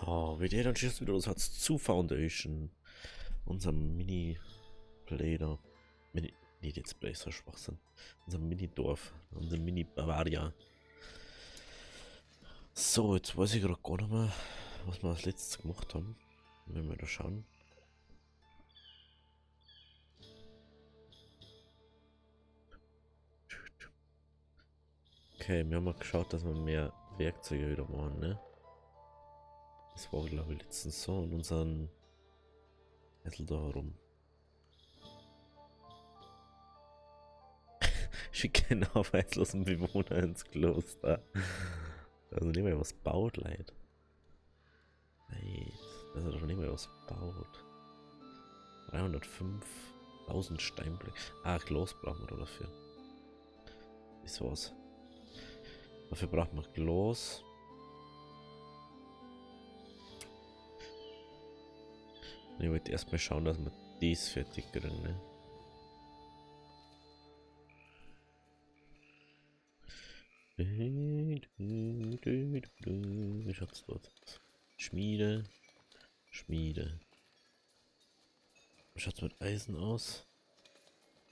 Oh, wie der dann schießt wieder das hat's zu Foundation. Unser Mini-Player. Mini. Nee, jetzt Play ist so Schwachsinn. Unser Mini-Dorf. Unser Mini-Bavaria. So, jetzt weiß ich gerade gar nicht mehr, was wir als letztes gemacht haben. Wenn wir da schauen. Okay, wir haben mal geschaut, dass wir mehr Werkzeuge wieder machen, ne? Das war, glaube ich, letztens so und unseren Zettel da herum. Schicke einen arbeitslosen Bewohner ins Kloster. Also nicht mehr was baut, Leid. Leid. Das hat doch nicht mehr was baut. 305.000 Steinblöcke. Ah, Glas brauchen wir dafür. Das war's. Dafür brauchen wir Glas. Und ich wollte erstmal schauen, dass wir das fertig kriegen, ne? Wie schaut's dort aus? Schmiede. Schmiede. Wie schaut's mit Eisen aus?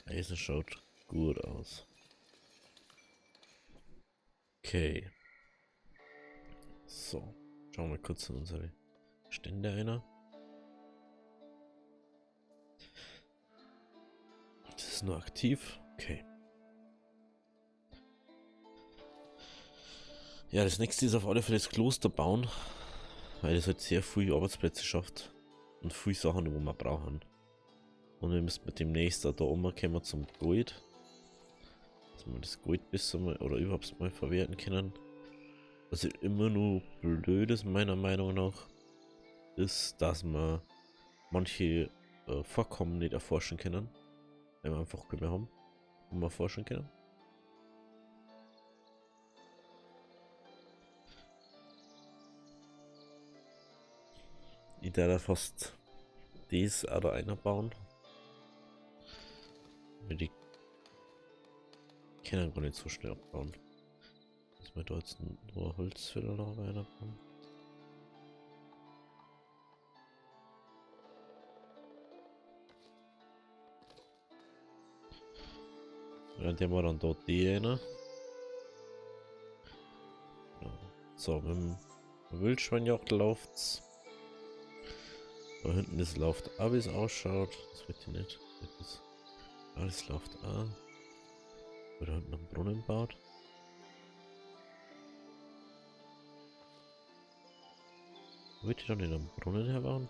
Eisen schaut gut aus. Okay. So. Schauen wir kurz in unsere Stände einer. Das ist nur aktiv. Okay. Ja, das nächste ist auf alle Fälle das Kloster bauen. Weil es halt sehr viele Arbeitsplätze schafft. Und viele Sachen, die wir brauchen. Und wir müssen mit dem nächsten da oben kommen zum Gold. Dass wir das Gold besser mal oder überhaupt mal verwerten können. Was halt immer nur blöd ist, meiner Meinung nach, ist, dass wir manche Vorkommen nicht erforschen können. Wenn wir einfach keine mehr haben, wo wir erforschen können. Ich darf fast das auch da einbauen. Weil die können gar nicht so schnell abbauen. Dass wir da jetzt nur Holzfäller noch reinbauen. Ja, die haben wir dann dort die eine. Ja. So, mit dem Wildschweinjagd läuft's. Da hinten das läuft auch, wie es ausschaut. Das wird hier nicht. Das alles läuft auch. Oder hinten einen Brunnen baut. Wird die dann in einem Brunnen herbauen?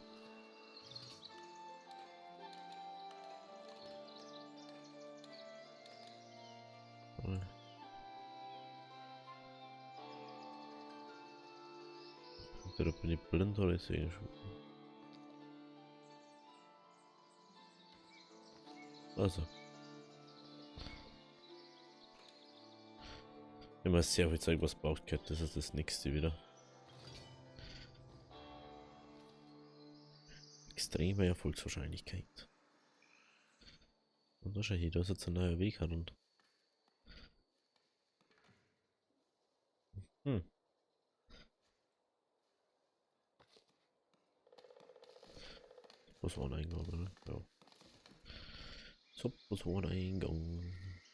Oder bin ich blind oder ist ich schon? Also. Immer sehr viel Zeug, was braucht gehört. Das ist das nächste wieder. Extreme Erfolgswahrscheinlichkeit. Und wahrscheinlich, da ist jetzt ein neuer Weg heran. Hm. Was war ein Eingang, oder? Ja. So, was war ein Eingang?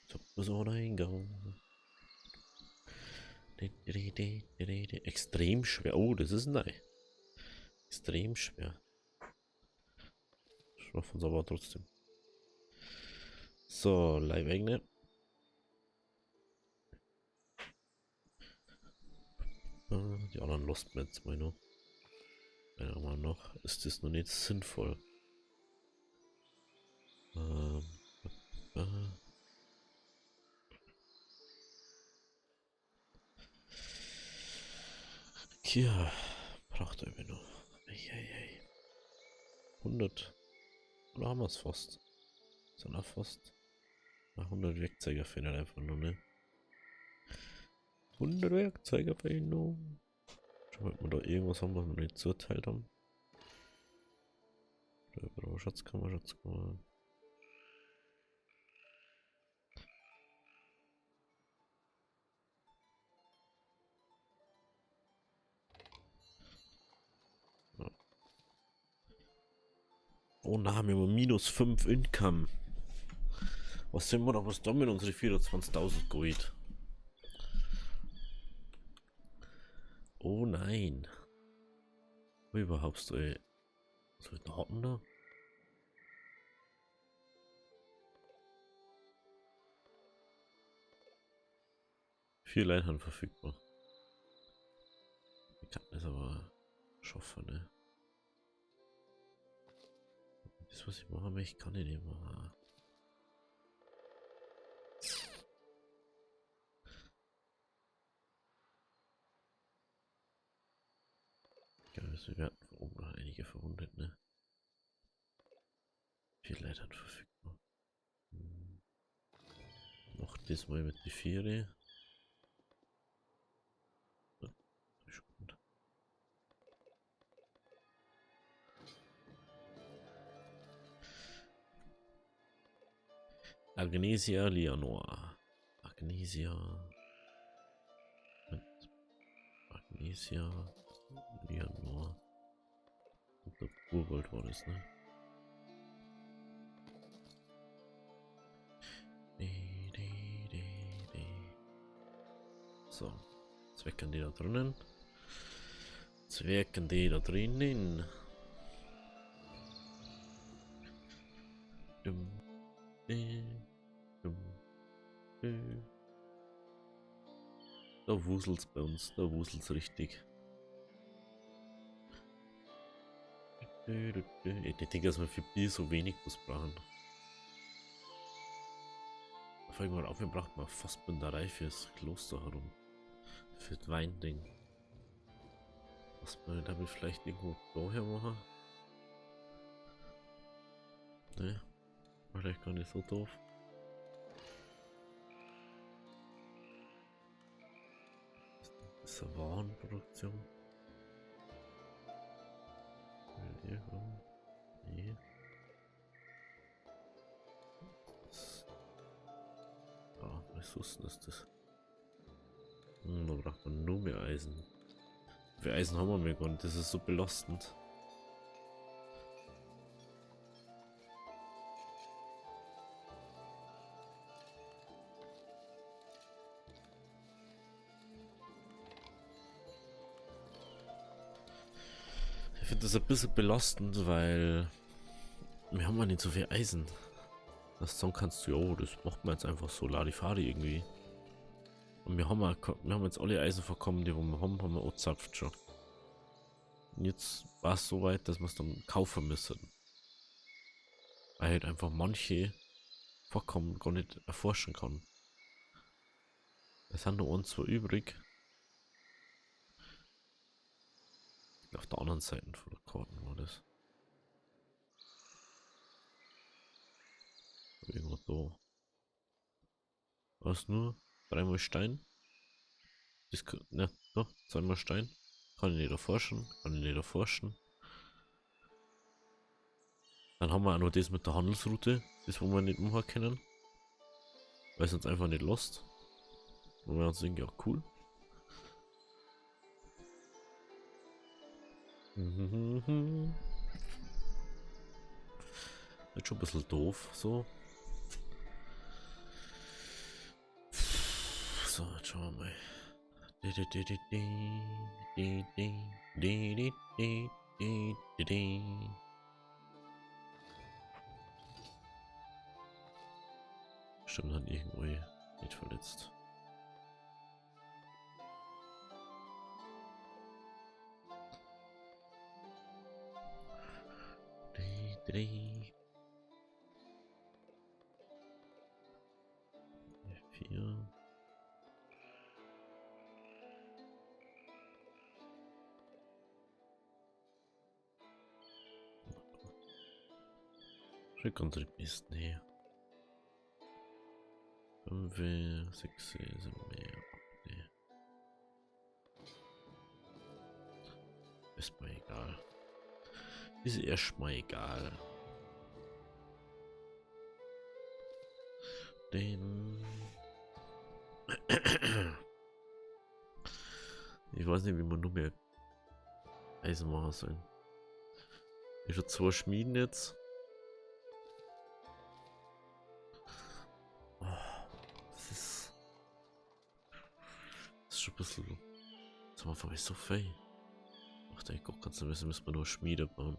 So, was war ein Eingang? Extrem schwer. Oh, das ist neu. Extrem schwer. Schaffen sie aber trotzdem. So, Leibeigene. Die anderen lost mir jetzt mal noch. Meiner Meinung nach ist das noch nicht sinnvoll. Ähm, äh, Hier braucht er mir noch. Eieiei. 100. Oder haben wir es fast? Sind wir fast? 100 Werkzeuge fehlen halt einfach nur, ne? 100 Werkzeuge fehlen nur. Schauen wir, ob wir da irgendwas haben, was wir nicht zurteilt haben. Schatzkammer, Schatzkammer. Oh nein, wir haben minus 5 Income. Was sind wir noch was da mit unsere 24.000 Gold? Oh nein. Wo überhaupt ey? Was soll ich da hatten da? Vier Leitern verfügbar. Ich kann das aber schaffen, ne? Das was ich machen möchte, kann ich nicht machen. Ja, also wir hatten oben noch einige verwundet, ne? Vier Leitern verfügbar. Noch diesmal mit die Viere. Ja, ist gut. Agnesia Leonor. Agnesia. Agnesia Leonor. Und der Urwald war das, ne? So, zwecken die da drinnen. Zwecken die da drinnen. Dum, dum, da wuselt's bei uns, da wuselt's richtig. Ich denke, dass wir für Bier so wenig was brauchen. Vor allem mal auf, wir brauchen mal Fassbinderei fürs Kloster herum. Für das Weinding. Was man damit vielleicht irgendwo daher machen? Ne, vielleicht gar nicht so doof. Das ist eine Warenproduktion. Nee. Ah, Ressourcen ist das. Da braucht man nur mehr Eisen. Wie Eisen haben wir mehr gar nicht, das ist so belastend. Ich finde das ein bisschen belastend, weil wir haben ja nicht so viel Eisen. Das sagen kannst du, ja, das macht man jetzt einfach so Larifari irgendwie. Und wir haben jetzt alle Eisen verkommen, die wir haben wir auch gezapft schon. Und jetzt war es so weit, dass wir es dann kaufen müssen. Weil halt einfach manche Vorkommen gar nicht erforschen kann. Es sind nur uns zwei übrig. Auf der anderen Seite von der Karten war das. Irgendwo da. Was nur? Dreimal Stein? Das kann, ne, doch, zweimal Stein. Kann ich nicht erforschen, kann ich nicht erforschen. Dann haben wir auch noch das mit der Handelsroute, das wo wir nicht machen können. Weil es uns einfach nicht lost. Und wir uns denken, ja cool. Ist schon ein bisschen doof, so. So, jetzt schauen wir mal. Stimmt, hat irgendwo nicht verletzt. Vier. Schick unsere Besten her. 5, 6 sind mehr. Nee. Ist mir egal. Ist erstmal egal. Ich weiß nicht, wie man nur mehr Eisen machen soll. Ich habe 2 Schmieden jetzt. bisschen. Jetzt haben wir vorbei so viel. Macht eigentlich gar keinen Sinn, müssen wir nur Schmiede bauen.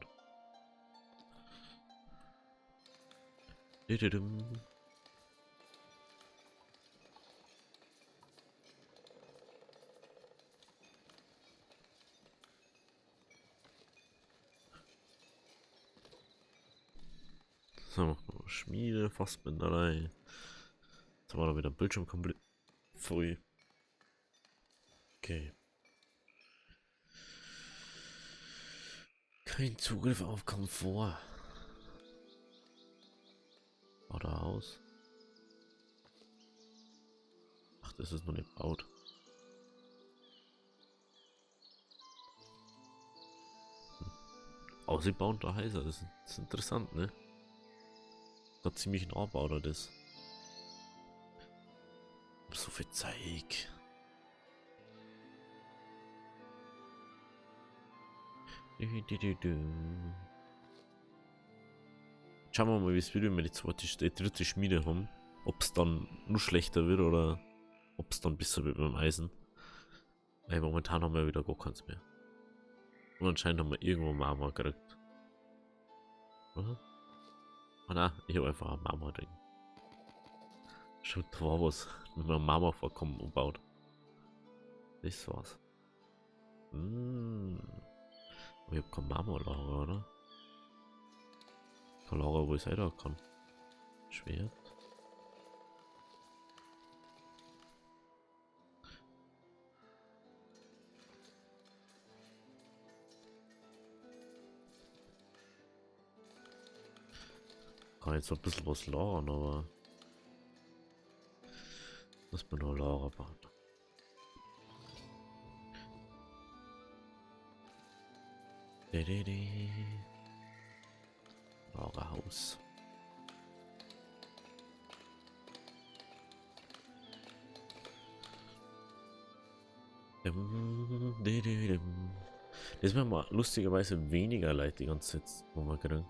Dididum. So, Schmiede, Fassbinderei. Jetzt haben wir da wieder Bildschirm komplett voll. Okay. Kein Zugriff auf Komfort. Oder aus. Ach, das ist noch nicht gebaut. Ausgebaut da heißer, das ist interessant, ne? Da ziemlich nah baut er das. So viel Zeug. Schauen wir mal, wie es wird, wenn wir die dritte Schmiede haben. Ob es dann nur schlechter wird oder ob es dann besser wird beim Eisen. Weil momentan haben wir wieder gar keins mehr. Und anscheinend haben wir irgendwo Marmor gekriegt. Oder? Ah nein, ich habe einfach ein Marmor-Ding. Schon da war was mit einem Marmorvorkommen umbaut. Das war's. Aber ich habe kein Marmorlager, oder? Kein Lager, wo ich es da kann. Schwert. Kann jetzt ein bisschen was lagern, aber muss man nur Lager bauen. Lagerhaus. Das wäre mal lustigerweise weniger Leute die ganze Zeit, wo wir kriegen.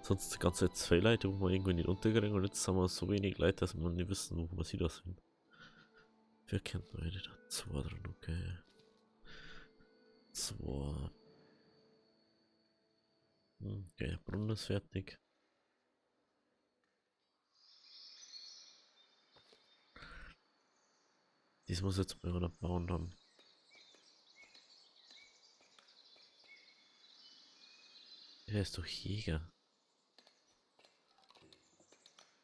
Sonst die ganze Zeit 2 Leute, wo wir irgendwie nicht unterkriegen und jetzt haben wir so wenig Leute, dass wir nicht wissen, wo wir sie da sind. Wer kennt noch eine da? 2 drin, okay. 2. Okay, Brunnen ist fertig. Das muss jetzt mal einer bauen haben. Der ist doch Jäger.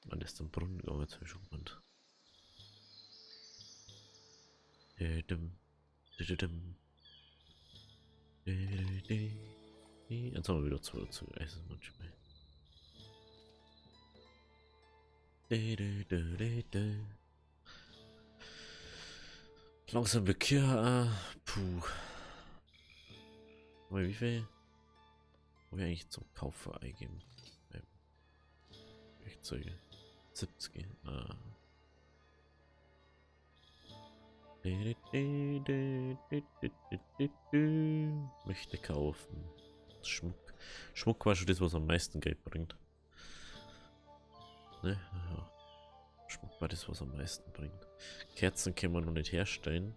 Man ist am Brunnen gegangen, jetzt habe ich schon gemeint. Jetzt haben wir wieder 2 dazu. Es ist manchmal. Langsam Bekehrer. Puh. Aber wie viel? Wo wir eigentlich zum Kauf eingeben? Werkzeuge. 70. Ah. Möchte kaufen. Schmuck. Schmuck war schon das, was am meisten Geld bringt. Ne? Ja. Schmuck war das, was am meisten bringt. Kerzen können wir noch nicht herstellen.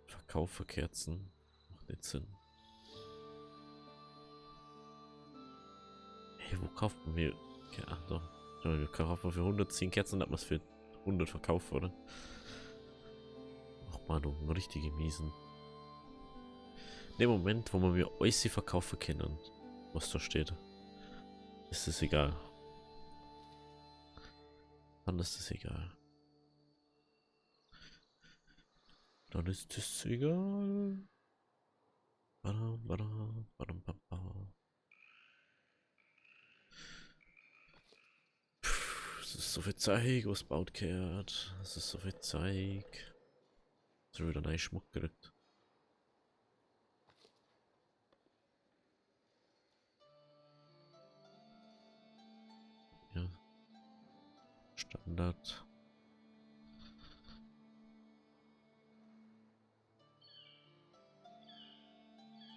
Verkauf für Kerzen. Macht nicht Sinn. Hey, wo kauft man mir? Ja, da. Wir kaufen für 110 Kerzen, hat man es für 100 verkauft, oder? Ach man, um richtige Miesen. In dem Moment, wo wir alles verkaufen können, was da steht, ist es egal. Dann ist es egal. Dann ist es egal. Badam, badam, badam, badam. Es ist so viel Zeug, was baut gehört. Es ist so viel Zeug. So wieder neuen Schmuck gekriegt. Ja. Standard.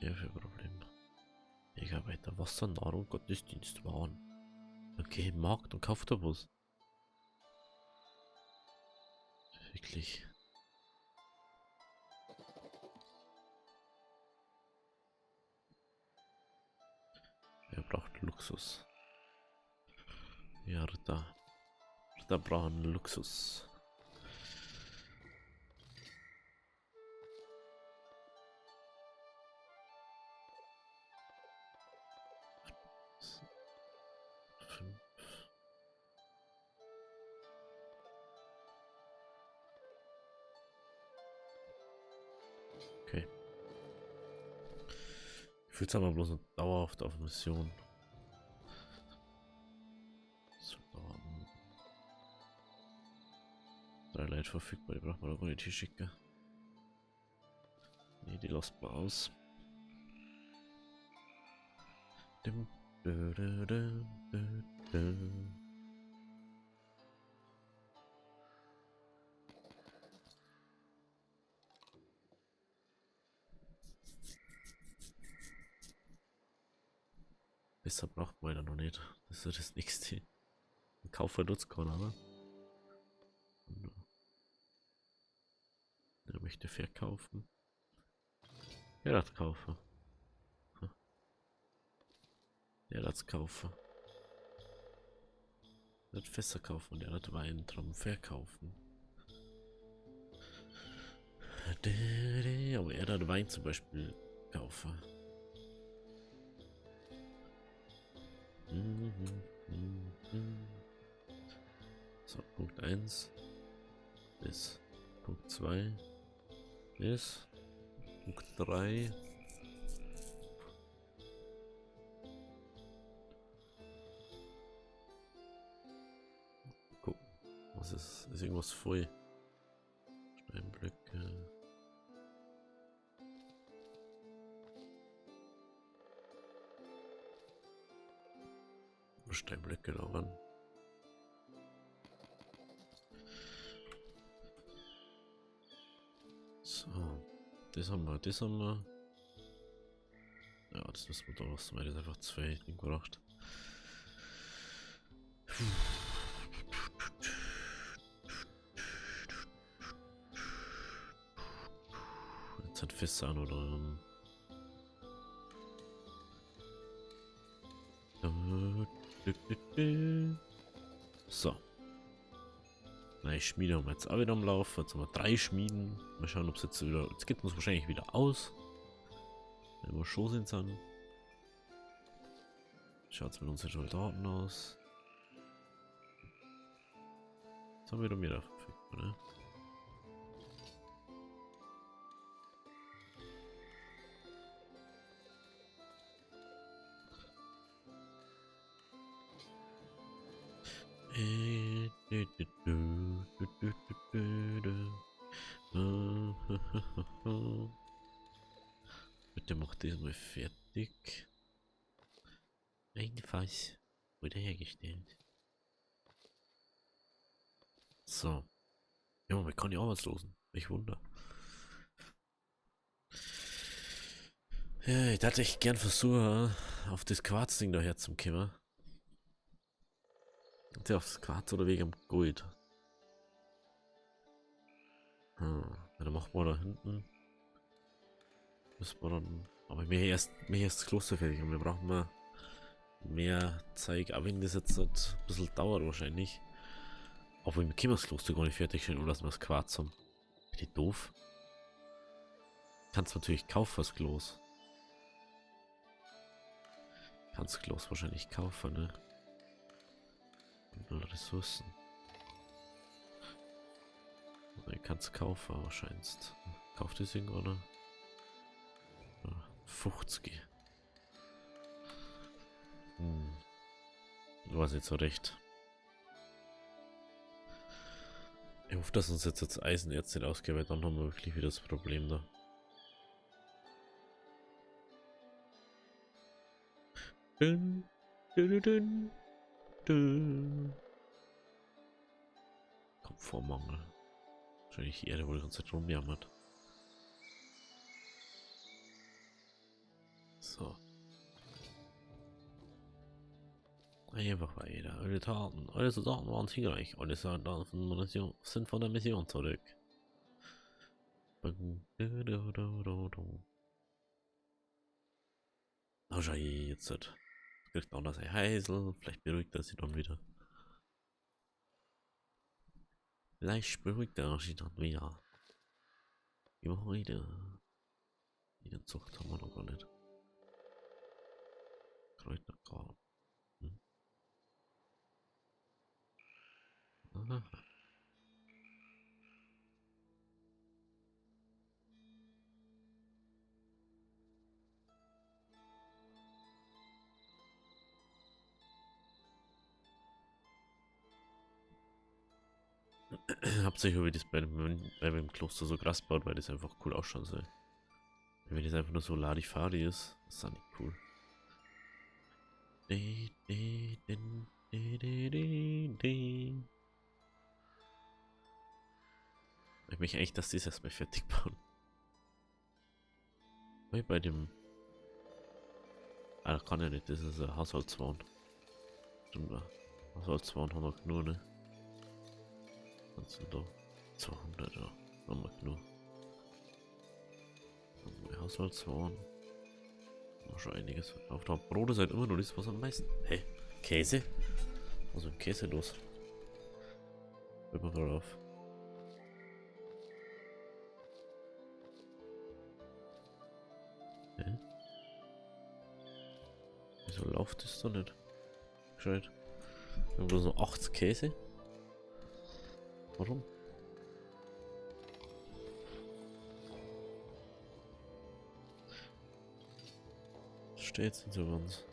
Ja, für Problem. Ich arbeite Wasser, Nahrung, Gottesdienst, Waren. Okay, Markt und kauft da was. Wirklich. Wer braucht Luxus? Ja, Ritter. Ritter brauchen Luxus. Fünf. Okay. Ich fühle es aber bloß noch dauerhaft auf Mission. So, 3 Leute verfügbar, die braucht man doch nicht schicken. Nee, die lassen wir aus. Dim, dö, dö, dö, dö, dö. Besser braucht man ja noch nicht. Das ist das nächste. Ein Kaufer nutzt keiner, oder? Der möchte verkaufen. Der hat kaufen. Der hat's kaufen. Der hat Fässer kaufen und der hat Wein drum verkaufen. Aber er hat Wein zum Beispiel kaufen. So, Punkt 1 ist Punkt 2 ist Punkt 3. Gucken. Was ist? Ist irgendwas voll? Steinblöcke. Steinblöcke daran. So, das haben wir, das haben wir. Ja, das müssen wir da lassen, weil das einfach 2 Ding gebracht. Jetzt hat Fässer an oder. So. Neue Schmiede haben wir jetzt auch wieder am Laufen. Jetzt haben wir 3 Schmieden. Mal schauen, ob es jetzt wieder. Jetzt geht uns wahrscheinlich wieder aus. Wenn wir schon sind. Schaut es mit unseren Soldaten aus. Jetzt haben wir wieder mehr verfügbar, ne? Bitte macht das mal fertig. Einfach wiederhergestellt. So. Ja, wir können ja arbeitslosen. Ich wunder. Ja, ich hätte echt gern versuchen, auf das Quarzding daher zum kommen. Der aufs Quarz oder wegen am Gold. Dann machen wir da hinten. Müssen wir dann. Aber mehr erst das Kloster fertig und wir brauchen mehr Zeug, auch wenn das jetzt ein bisschen dauert wahrscheinlich. Aber wir können das Kloster gar nicht fertigstellen, oder dass wir das Quarz haben. Ist die doof? Kannst natürlich kaufen, das Klos. Kannst Klos wahrscheinlich kaufen, ne? Und Ressourcen. Oder ich kann es kaufen, wahrscheinlich. Kauft das Ding, oder? 50. Du hast jetzt so recht. Ich hoffe, dass uns jetzt das Eisenerz nicht ausgeht, weil dann haben wir wirklich wieder das Problem da. Dün, dün, dün, dün. Komfortmangel. Wahrscheinlich die Erde, wo die ganze Zeit rumjammert. So. Einfach weiter. Eure Taten, eure Soldaten waren siegreich. Alle Soldaten sind von der Mission zurück. Oh, schau jetzt. Kriegt auch noch sein Heisel. Vielleicht beruhigt er sich dann wieder. Vielleicht beruhigt er sich dann wieder. Immer heute. Die Zucht haben wir noch gar nicht. Kräuterkorn. Hm. Aha. Hauptsächlich, wie das bei dem Kloster so krass baut, weil das einfach cool ausschauen soll. Wenn das einfach nur so Larifari ist, ist das nicht cool. Ich möchte eigentlich, dass die es erstmal fertig bauen. Weil bei dem. Ah, das kann ja nicht, das ist ein Haushaltswagen. Stimmt, Haushaltswagen haben wir genug, ne? Was sind da? 200, ja. Haben wir genug. Haushaltswagen. Noch schon einiges verkauft. Aber Brot ist halt immer nur das, was am meisten. Hey, Käse? Was ist mit Käse los? Hört mal gerade auf. Hä? Wieso läuft das da nicht? Gescheit. Wir haben bloß noch 80 Käse. Warum? Das steht jetzt nicht so ganz.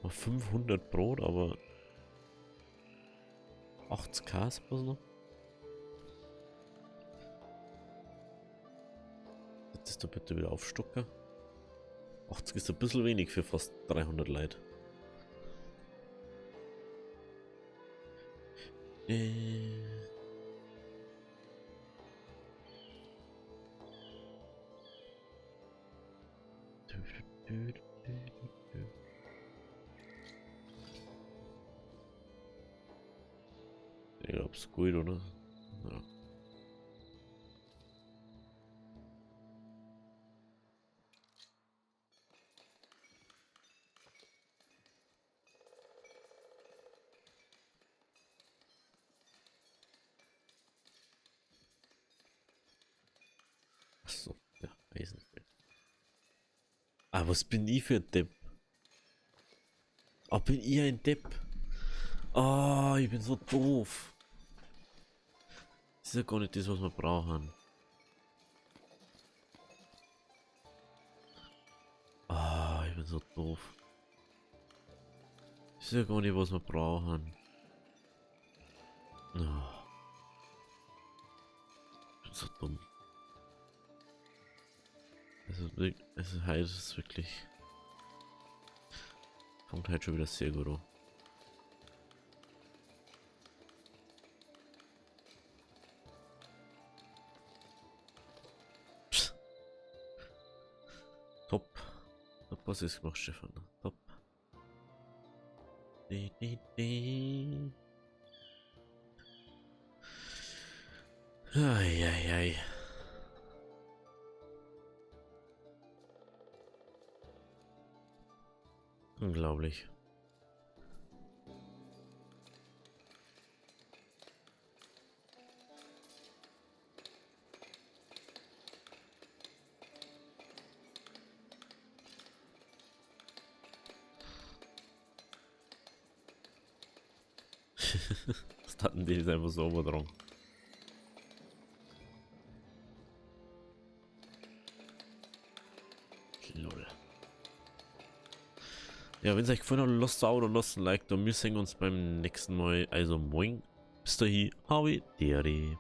Noch 500 Brot, aber 80 Käse bloß noch. Das da bitte wieder aufstocken. 80 ist ein bisschen wenig für fast 300 Leute. Ich glaube, es ist gut, oder? Ja. Achso, ja, Eisen. Ah, was bin ich für ein Depp? Oh, bin ich ein Depp? Oh, ich bin so doof. Das ist ja gar nicht das, was wir brauchen. Ah, ich bin so doof. Das ist ja gar nicht, was wir brauchen. Oh, ich bin so dumm. Also halt ist wirklich. Kommt halt schon wieder sehr gut an. Top. Top, was ist gemacht, Stefan? Top. Eieiei. Unglaublich. Das hatten die einfach so dran. Lol. Ja, wenn es euch gefallen hat, lasst ein Abo, lasst ein Like da. Wir sehen uns beim nächsten Mal. Also moin. Bis dahin. Hawi. Dere.